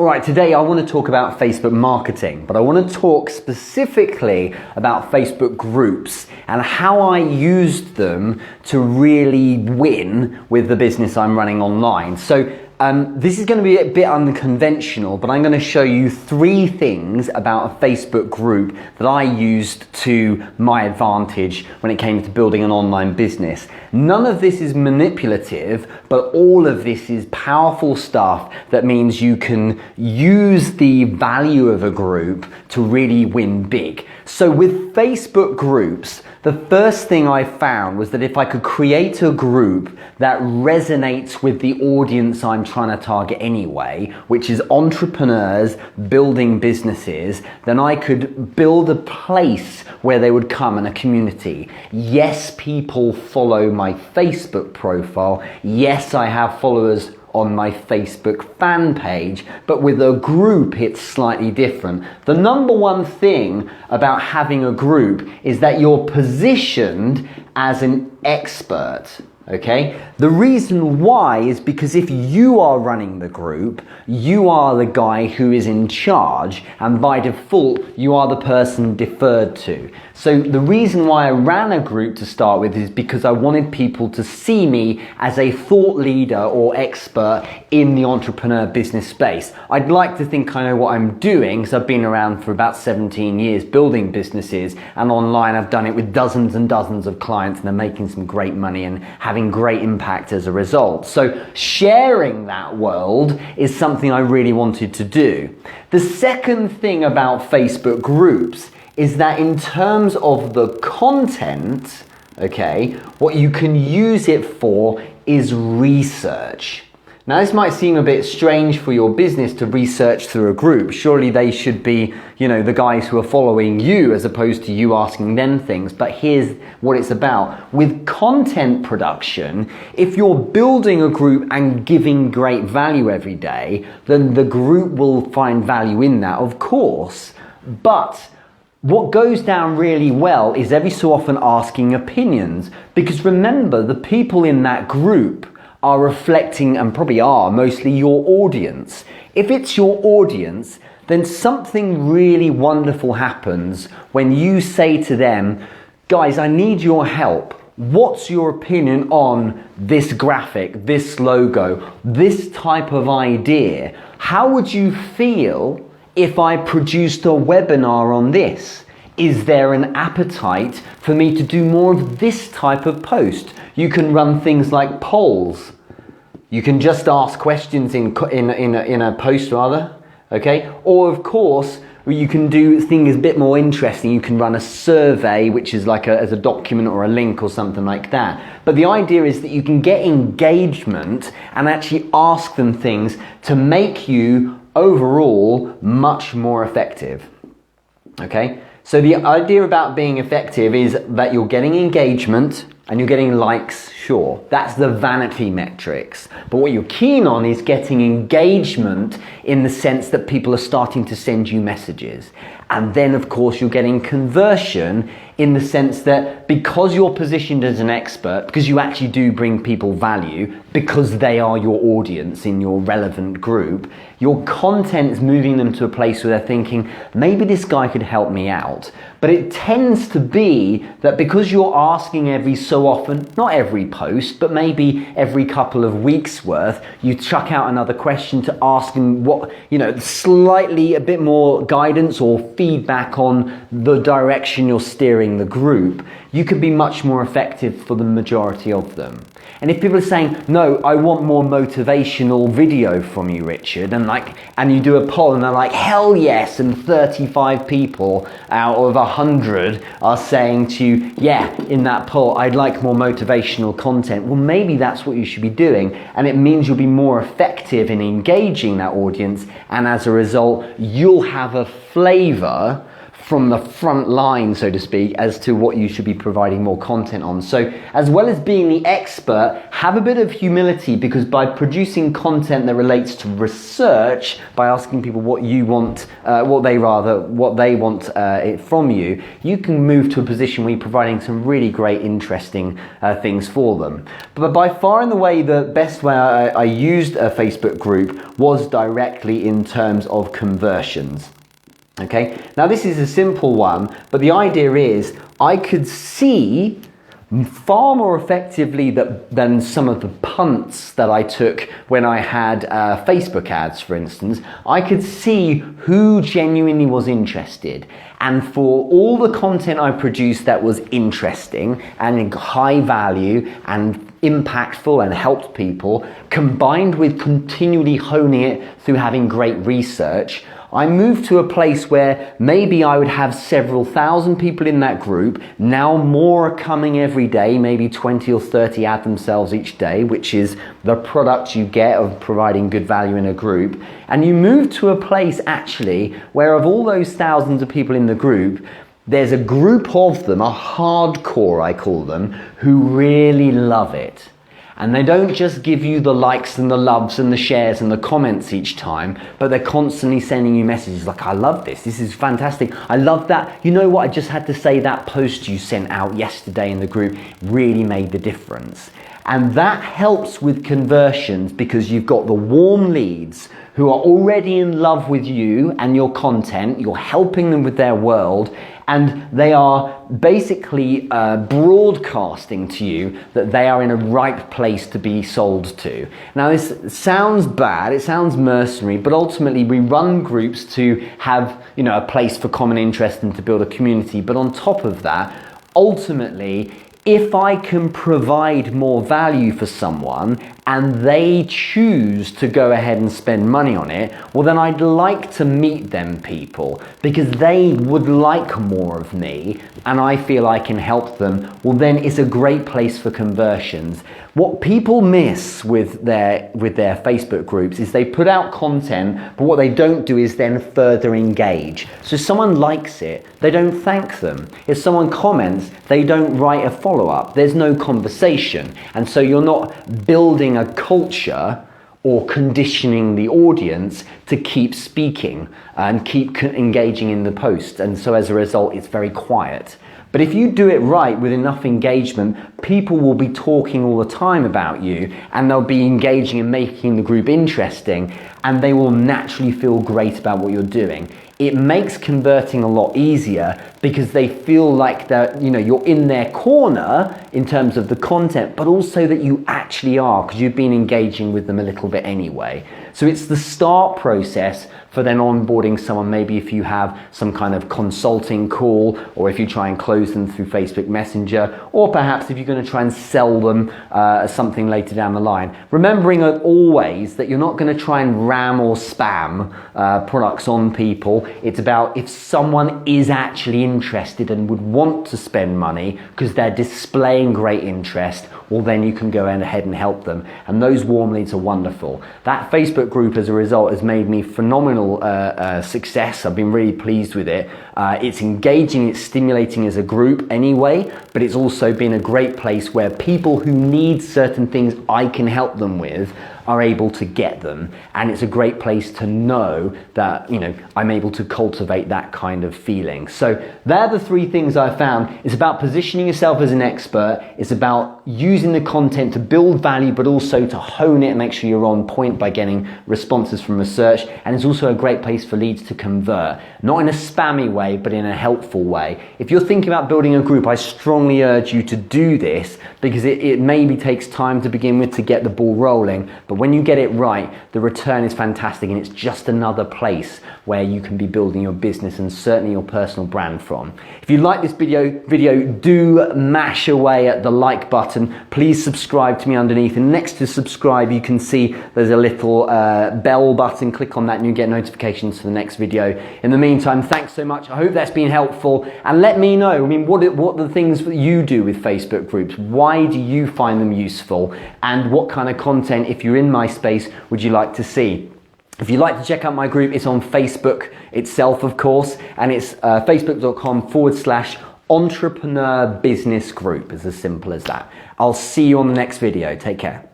All right, today I want to talk about Facebook marketing, but I want to talk specifically about Facebook groups and how I used them to really win with the business I'm running online. So this is going to be a bit unconventional, but I'm going to show you 3 things about a Facebook group that I used to my advantage when it came to building an online business. None of this is manipulative, but all of this is powerful stuff that means you can use the value of a group to really win big. So with Facebook groups, the first thing I found was that if I could create a group that resonates with the audience I'm trying to target anyway, which is entrepreneurs building businesses, then I could build a place where they would come in a community. Yes, people follow my Facebook profile. Yes, I have followers on my Facebook fan page, but with a group it's slightly different. The number one thing about having a group is that you're positioned as an expert. Okay? The reason why is because if you are running the group, you are the guy who is in charge, and by default, you are the person deferred to. So the reason why I ran a group to start with is because I wanted people to see me as a thought leader or expert in the entrepreneur business space. I'd like to think I know what I'm doing, because I've been around for about 17 years building businesses, and online I've done it with dozens and dozens of clients, and they're making some great money and having great impact as a result. So sharing that world is something I really wanted to do. The second thing about Facebook groups is that in terms of the content, okay, what you can use it for is research. Now this might seem a bit strange for your business to research through a group. Surely they should be, the guys who are following you as opposed to you asking them things. But here's what it's about. With content production, if you're building a group and giving great value every day, then the group will find value in that, of course. But what goes down really well is every so often asking opinions. Because remember, the people in that group are reflecting, and probably are, mostly your audience. If it's your audience, then something really wonderful happens when you say to them, guys, I need your help. What's your opinion on this graphic, this logo, this type of idea? How would you feel if I produced a webinar on this? Is there an appetite for me to do more of this type of post? You can run things like polls. You can just ask questions in a post rather, okay? Or of course, you can do things a bit more interesting. You can run a survey, which is like as a document or a link or something like that. But the idea is that you can get engagement and actually ask them things to make you overall much more effective, okay? So the idea about being effective is that you're getting engagement and you're getting likes, sure. That's the vanity metrics. But what you're keen on is getting engagement in the sense that people are starting to send you messages. And then, of course, you're getting conversion in the sense that because you're positioned as an expert, because you actually do bring people value, because they are your audience in your relevant group, your content is moving them to a place where they're thinking, maybe this guy could help me out. But it tends to be that because you're asking every so often, not every post, but maybe every couple of weeks worth, you chuck out another question to ask them what, slightly a bit more guidance or feedback on the direction you're steering the group, you could be much more effective for the majority of them. And if people are saying, no, I want more motivational video from you, Richard, and you do a poll and they're like, hell yes, and 35 people out of 100 are saying to you, yeah, in that poll, I'd like more motivational content. Well, maybe that's what you should be doing, and it means you'll be more effective in engaging that audience, and as a result, you'll have a flavor from the front line, so to speak, as to what you should be providing more content on. So as well as being the expert, have a bit of humility, because by producing content that relates to research, by asking people what you want, what they want from you, you can move to a position where you're providing some really great, interesting things for them. But by far and away, the best way I used a Facebook group was directly in terms of conversions. Okay, now this is a simple one, but the idea is I could see far more effectively than some of the punts that I took when I had Facebook ads, for instance. I could see who genuinely was interested. And for all the content I produced that was interesting and high value and impactful and helped people, combined with continually honing it through having great research, I moved to a place where maybe I would have several thousand people in that group. Now more are coming every day, maybe 20 or 30 add themselves each day, which is the product you get of providing good value in a group. And you move to a place actually where of all those thousands of people in the group, there's a group of them, a hardcore I call them, who really love it. And they don't just give you the likes and the loves and the shares and the comments each time, but they're constantly sending you messages like, I love this, this is fantastic, I love that, you know what, I just had to say that post you sent out yesterday in the group really made the difference. And that helps with conversions, because you've got the warm leads who are already in love with you and your content, you're helping them with their world, and they are basically broadcasting to you that they are in a right place to be sold to. Now this sounds bad, it sounds mercenary, but ultimately we run groups to have, you know, a place for common interest and to build a community. But on top of that, ultimately, if I can provide more value for someone and they choose to go ahead and spend money on it, well then I'd like to meet them people, because they would like more of me and I feel I can help them. Well then it's a great place for conversions. What people miss with their Facebook groups is they put out content, but what they don't do is then further engage. So if someone likes it, they don't thank them. If someone comments, they don't write a follow-up. There's no conversation. And so you're not building a culture or conditioning the audience to keep speaking and keep engaging in the post. And so as a result, it's very quiet. But if you do it right with enough engagement, people will be talking all the time about you, and they'll be engaging and making the group interesting, and they will naturally feel great about what you're doing. It makes converting a lot easier because they feel like that, you know, you're in their corner in terms of the content, but also that you actually are, because you've been engaging with them a little bit anyway. So it's the start process for then onboarding someone, maybe if you have some kind of consulting call, or if you try and close them through Facebook Messenger, or perhaps if you're going to try and sell them something later down the line. Remembering always that you're not going to try and ram or spam products on people. It's about if someone is actually interested and would want to spend money because they're displaying great interest, well then you can go ahead and help them. And those warm leads are wonderful. That Facebook group as a result has made me phenomenal success. I've been really pleased with it. It's engaging, it's stimulating as a group anyway, but it's also been a great place where people who need certain things I can help them with are able to get them. And it's a great place to know that, you know, I'm able to cultivate that kind of feeling. So they're the three things I found. It's about positioning yourself as an expert. It's about using the content to build value, but also to hone it and make sure you're on point by getting responses from research. And it's also a great place for leads to convert, not in a spammy way, but in a helpful way. If you're thinking about building a group, I strongly urge you to do this, because it maybe takes time to begin with to get the ball rolling, but when you get it right, the return is fantastic, and it's just another place where you can be building your business and certainly your personal brand from. If you like this video, do mash away at the like button. Please subscribe to me underneath, and next to subscribe you can see there's a little bell button. Click on that and you get notifications for the next video. In the meantime, thanks so much. I hope that's been helpful, and let me know, I mean, what are the things that you do with Facebook groups? Why do you find them useful? And what kind of content, if you're in my space, would you like to see? If you'd like to check out my group, it's on Facebook itself, of course, and it's facebook.com/entrepreneur business group. It's as simple as that. I'll see you on the next video. Take care.